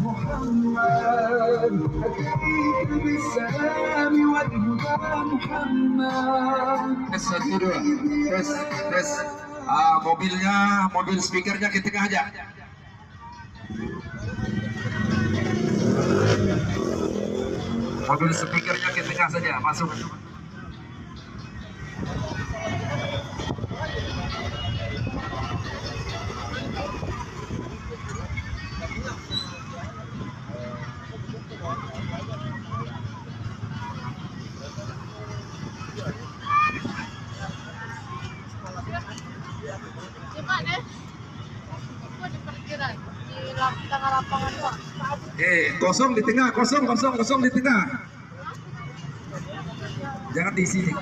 محمد أتيت بالسلام والهدى محمد. Tes 1 2 tes. Mobil speakernya ke tengah aja. Mobil speakernya ke tengah saja, masuk. Tengah lapangan Pak. Kosong di tengah, kosong di tengah. Jangan di sini.